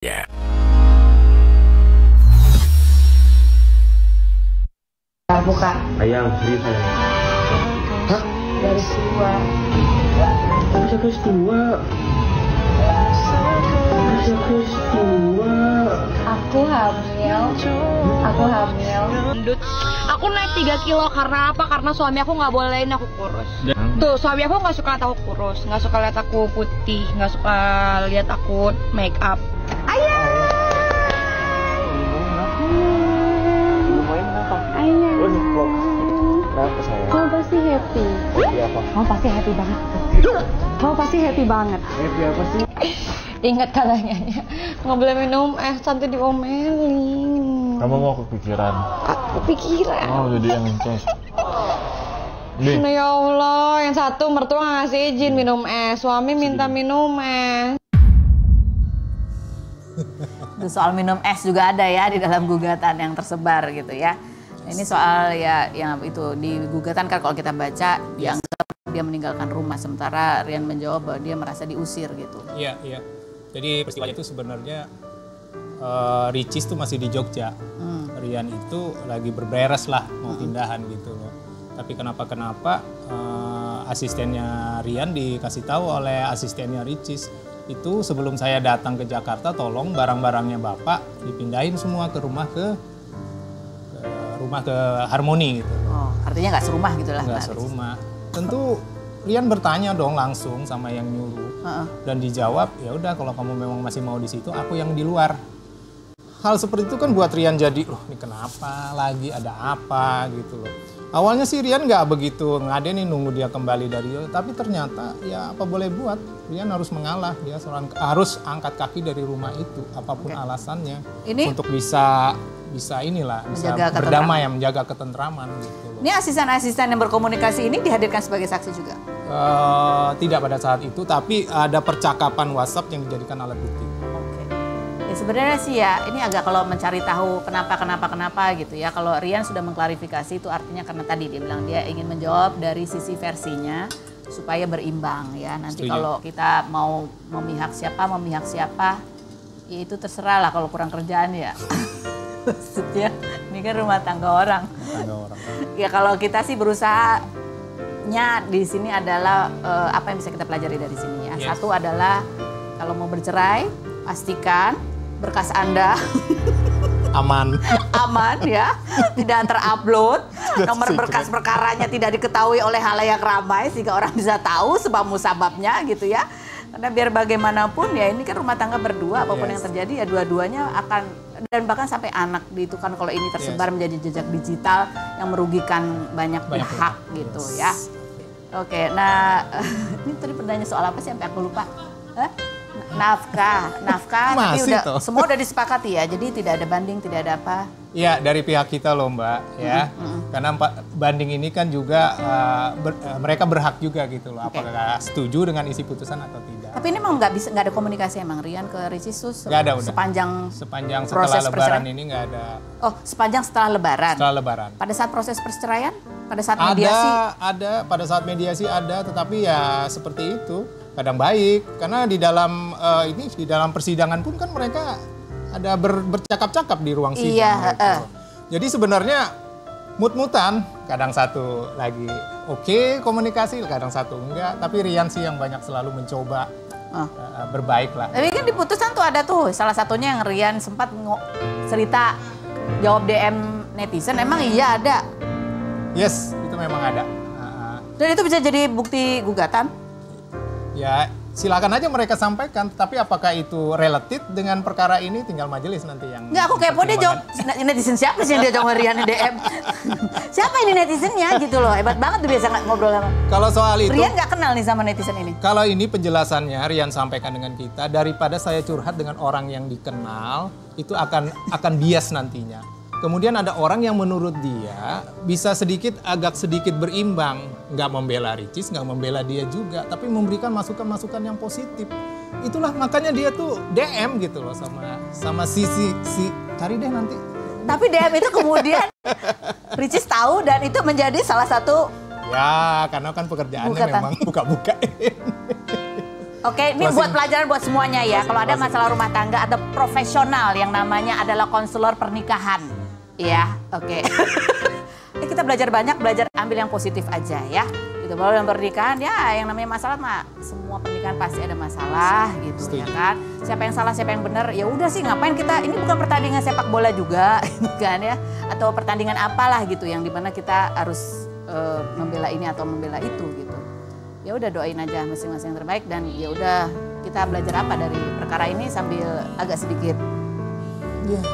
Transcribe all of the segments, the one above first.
Ya. Buka Ayang, serius sayang. Hah? dari tua. Bisa kelas 2. Bisa kelas 2. Aku hamil. Gendut. Aku naik 3 kilo karena apa? Karena suami aku nggak bolehin aku kurus. Tuh, suami aku nggak suka lihat aku kurus, nggak suka lihat aku putih, nggak suka lihat aku make up. Kenapa sayang? Kamu pasti happy. Happy apa? Kamu pasti happy banget. Kamu pasti happy banget. Happy apa sih? Ingat katanya, nggak boleh minum santai diomelin. Kamu mau kepikiran? Kepikiran. Oh, jadi yang incest. Nih, Nah, ya Allah, yang satu mertua nggak ngasih izin minum es, suami minta minum es. Itu soal minum es juga ada ya di dalam gugatan yang tersebar gitu ya. Ini soal ya yang itu di gugatan kan kalau kita baca dianggap dia meninggalkan rumah, sementara Rian menjawab bahwa dia merasa diusir gitu. Iya, iya. Jadi peristiwanya itu sebenarnya Ricis tuh masih di Jogja. Rian itu lagi berberes lah mau pindahan gitu loh. Tapi kenapa asistennya Rian dikasih tahu oleh asistennya Ricis itu sebelum saya datang ke Jakarta tolong barang-barangnya Bapak dipindahin semua ke rumah ke Harmoni gitu. Oh, artinya nggak serumah gitu lah. Nggak serumah. Tentu Rian bertanya dong langsung sama yang nyuruh dan dijawab ya udah kalau kamu memang masih mau di situ aku yang di luar. Hal seperti itu kan buat Rian jadi loh ini kenapa lagi ada apa gitu loh. Awalnya sih Rian nggak begitu ngadenin nunggu dia kembali dari tapi ternyata ya apa boleh buat Rian harus mengalah, dia harus angkat kaki dari rumah itu apapun alasannya untuk bisa inilah bisa berdamai, menjaga ketentraman gitu loh. Ini asisten-asisten yang berkomunikasi ini dihadirkan sebagai saksi juga? Tidak pada saat itu, tapi ada percakapan WhatsApp yang dijadikan alat bukti. Oke. Ya sebenarnya sih ya, ini agak kalau mencari tahu kenapa gitu ya. Kalau Rian sudah mengklarifikasi itu artinya karena tadi dia bilang dia ingin menjawab dari sisi versinya supaya berimbang ya. Nanti kalau kita mau memihak siapa, ya itu terserah lah kalau kurang kerjaan ya. Maksudnya ini kan rumah tangga orang. Ya kalau kita sih berusahanya di sini adalah apa yang bisa kita pelajari dari sini ya. Satu adalah kalau mau bercerai pastikan berkas Anda aman ya, tidak terupload, nomor berkas perkaranya tidak diketahui oleh halayak ramai sehingga orang bisa tahu sebab musababnya gitu ya. Karena biar bagaimanapun ya ini kan rumah tangga berdua, apapun yang terjadi ya dua-duanya akan, dan bahkan sampai anak itu kan kalau ini tersebar menjadi jejak digital yang merugikan banyak pihak gitu ya. Oke, nah ini tadi pertanyaan soal apa sih sampai aku lupa? Nafkah tapi udah semua udah disepakati ya, jadi tidak ada banding, tidak ada apa. Iya, dari pihak kita loh Mbak ya. Karena banding ini kan juga mereka berhak juga gitu loh. Apakah setuju dengan isi putusan atau tidak. Tapi ini memang nggak ada komunikasi emang Rian ke Ricis nggak ada, udah. Sepanjang setelah Lebaran ini nggak ada. Oh, sepanjang setelah Lebaran? Setelah Lebaran. Pada saat proses perceraian? Pada saat mediasi? Ada, pada saat mediasi ada, tetapi ya seperti itu. Kadang baik, karena di dalam di dalam persidangan pun kan mereka ada bercakap-cakap di ruang sidang. Iya, gitu. Jadi sebenarnya mut-mutan, kadang satu lagi oke komunikasi, kadang satu enggak. Tapi Rian sih yang banyak selalu mencoba berbaik lah. Tapi kan di putusan tuh ada tuh salah satunya yang Rian sempat cerita jawab DM netizen, emang iya ada? Yes, itu memang ada. Dan itu bisa jadi bukti gugatan? Ya silakan aja mereka sampaikan, tapi apakah itu related dengan perkara ini tinggal majelis nanti yang... Nggak, aku kepo dia jawab, netizen siapa sih yang dia jawab Rian di DM? Siapa ini netizennya gitu loh, hebat banget tuh biasa ngobrol sama. Kalau soal itu... Rian nggak kenal nih sama netizen ini? Kalau ini penjelasannya Rian sampaikan dengan kita, daripada saya curhat dengan orang yang dikenal, itu akan bias nantinya. Kemudian ada orang yang menurut dia bisa agak sedikit berimbang. Nggak membela Ricis, nggak membela dia juga. Tapi memberikan masukan-masukan yang positif. Itulah makanya dia tuh DM gitu loh sama si cari deh nanti. Tapi DM itu kemudian Ricis tahu dan itu menjadi salah satu... Ya karena kan pekerjaannya memang buka-bukain. Oke, ini buat pelajaran buat semuanya ya. Kalau ada masalah rumah tangga, ada profesional yang namanya adalah konselor pernikahan. Iya, oke. Kita belajar banyak, belajar ambil yang positif aja ya. Gitu. Kalau dalam pernikahan ya yang namanya masalah mah semua pernikahan pasti ada masalah gitu ya kan. Siapa yang salah, siapa yang benar, ya udah sih ngapain kita, ini bukan pertandingan sepak bola juga gitu kan ya. Atau pertandingan apalah gitu yang dimana kita harus membela ini atau membela itu gitu. Ya udah doain aja masing-masing yang terbaik dan ya udah kita belajar apa dari perkara ini sambil agak sedikit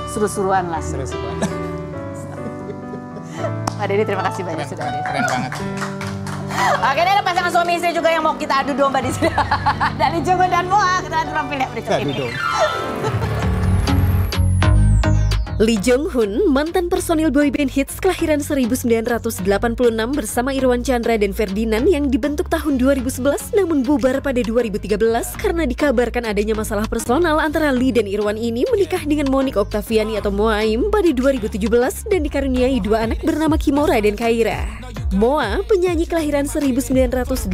seru-seruan lah. Seru-seruan. Pak Deddy terima kasih banyak sudah hadir. Keren banget. Oke, ini ada pasangan suami istri juga yang mau kita adu domba di sini. Dari Jogo dan Moa kita tampil ya berikut ini. Lee Jong Hun, mantan personil boyband hits kelahiran 1986 bersama Irwan Chandra dan Ferdinand yang dibentuk tahun 2011 namun bubar pada 2013 karena dikabarkan adanya masalah personal antara Lee dan Irwan ini menikah dengan Monique Octaviani atau Moaim pada 2017 dan dikaruniai 2 anak bernama Kimora dan Kaira. Moa, penyanyi kelahiran 1989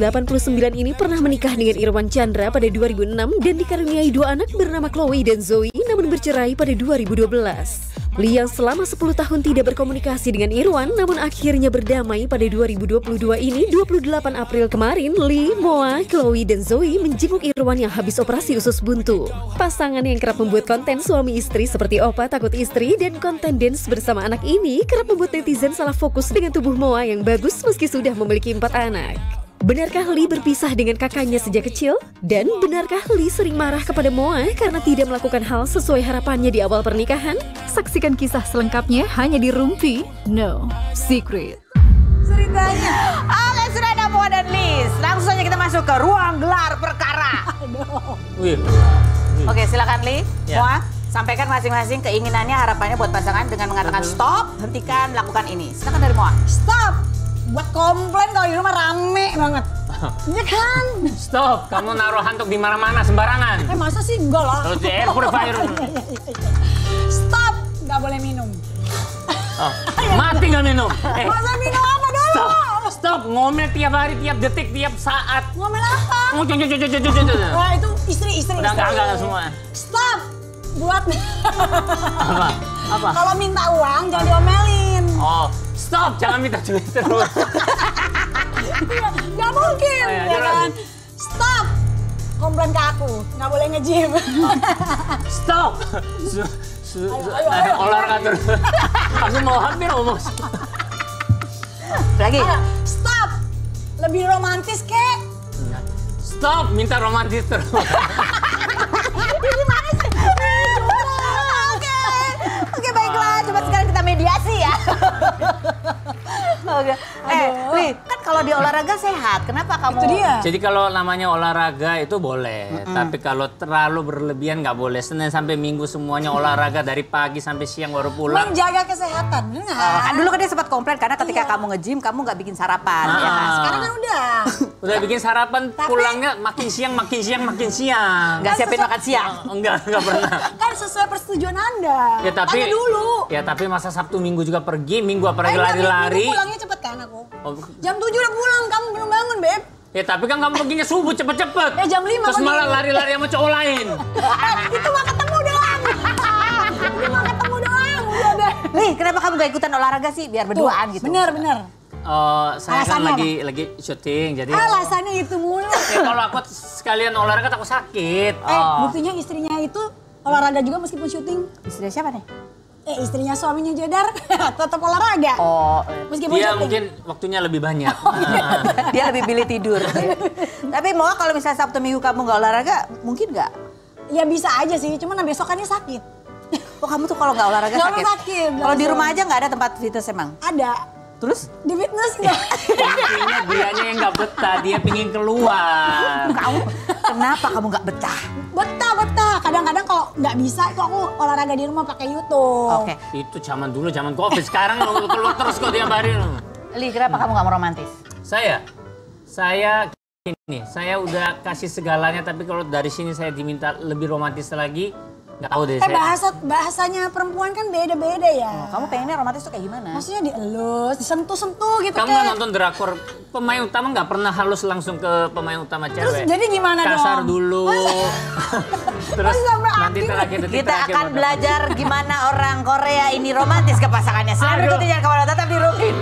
ini pernah menikah dengan Irwan Chandra pada 2006 dan dikaruniai 2 anak bernama Chloe dan Zoe namun bercerai pada 2012. Lee yang selama 10 tahun tidak berkomunikasi dengan Irwan namun akhirnya berdamai pada 2022 ini 28 April kemarin Lee, Moa, Chloe dan Zoe menjenguk Irwan yang habis operasi usus buntu. Pasangan yang kerap membuat konten suami istri seperti Opa Takut Istri dan konten dance bersama anak ini kerap membuat netizen salah fokus dengan tubuh Moa yang bagus meski sudah memiliki 4 anak. Benarkah Lee berpisah dengan kakaknya sejak kecil? Dan benarkah Lee sering marah kepada Moa karena tidak melakukan hal sesuai harapannya di awal pernikahan? Saksikan kisah selengkapnya hanya di Rumpi No Secret. Ceritanya. Oke, sudah ada Moa dan Lee. Langsung saja kita masuk ke ruang gelar perkara. Oke, silakan Lee. Ya. Moa, sampaikan masing-masing keinginannya, harapannya buat pasangan dengan mengatakan stop, hentikan, melakukan ini. Silakan dari Moa. Stop! Buat komplain kalau di rumah rame banget. Iya kan? Stop, kamu naruh handuk di mana-mana sembarangan. Masa sih enggak lah. Terus air purifier. Stop, nggak boleh minum. Oh, mati nggak minum. Masa minum apa dong? Stop, ngomel tiap hari, tiap detik, tiap saat. Ngomel apa? Wah itu istri. Udah enggak semua. Stop, buat Apa? kalau minta uang jangan diomelin. Oh, stop, jangan minta duit terus. Gak mungkin, Oh, ya, ya kan? Stop, komplain ke aku, nggak boleh nge-gym. Stop. Olahraga terus. Aku mau hampir ngomong. Lagi. Stop, lebih romantis kek. Stop, minta romantis terus. Gimana sih? Oke, baiklah. Coba sekarang kita mediasi ya. Oke. Lee, kan kalau di olahraga sehat. Kenapa kamu? Itu dia. Jadi kalau namanya olahraga itu boleh, tapi kalau terlalu berlebihan nggak boleh. Senin sampai Minggu semuanya olahraga dari pagi sampai siang baru pulang. Menjaga kesehatan, bener nggak? Kan dulu kan dia sempat komplain karena ketika kamu nge-gym kamu nggak bikin sarapan, ya kan? Sekarang kan udah. Udah bikin sarapan, pulangnya makin siang. Nggak siapin makan siang. Enggak pernah. Kan sesuai persetujuan Anda. Ya tapi Tanya dulu. Ya tapi masa Sabtu Minggu juga pergi, Minggu apalagi Enggak, lari-lari. Minggu pulangnya cepet kan aku. Oh, Jam 7 udah pulang, kamu belum bangun, Beb. ya tapi kan kamu perginya subuh cepet-cepet. Jam 5 Terus pagi. malah lari-lari sama cowok lain. Itu mah ketemu doang. Udah deh. Lee, kenapa kamu gak ikutan olahraga sih? Biar berduaan gitu. Bener. Saya kan Alasannya lagi syuting, jadi Alasannya itu mulu. ya kalau aku sekalian olahraga takut sakit. Buktinya istrinya itu olahraga juga meskipun syuting. Istrinya siapa nih? Istrinya suaminya Jedar tetap olahraga. Oh, Meskipun Dia syuting. mungkin waktunya lebih banyak. dia lebih pilih tidur. Tapi mau kalau misalnya Sabtu Minggu kamu nggak olahraga, mungkin nggak? Ya bisa aja sih, cuman besokannya sakit. Oh kamu tuh kalau nggak olahraga Nggak sakit? sakit, Kalau di langsung. rumah aja nggak ada tempat fitness emang? Ada. Terus? Di fitness nggak? Intinya dianya yang nggak betah, dia pingin keluar. Kenapa kamu nggak betah? Betah. Kadang-kadang kalau nggak bisa itu aku olahraga di rumah pakai YouTube. Oke. Itu zaman dulu, zaman Covid. Sekarang lu keluar terus kok tiap hari. Lee, kenapa kamu nggak mau romantis? Saya gini, saya udah kasih segalanya, tapi kalau dari sini saya diminta lebih romantis lagi, Nggak tahu deh saya. Bahasanya perempuan kan beda-beda ya. Kamu pengennya romantis tuh kayak gimana? Maksudnya dielus, disentuh-sentuh gitu. Kamu kayak. nonton drakor, pemain utama nggak pernah halus langsung ke pemain utama cewek. Terus jadi gimana dong? Kasar dulu. Terus nanti terakhir Kita akan belajar gimana orang Korea ini romantis ke pasangannya. Selalu ikuti Jangan Kemana-Mana, tetap di Rukin.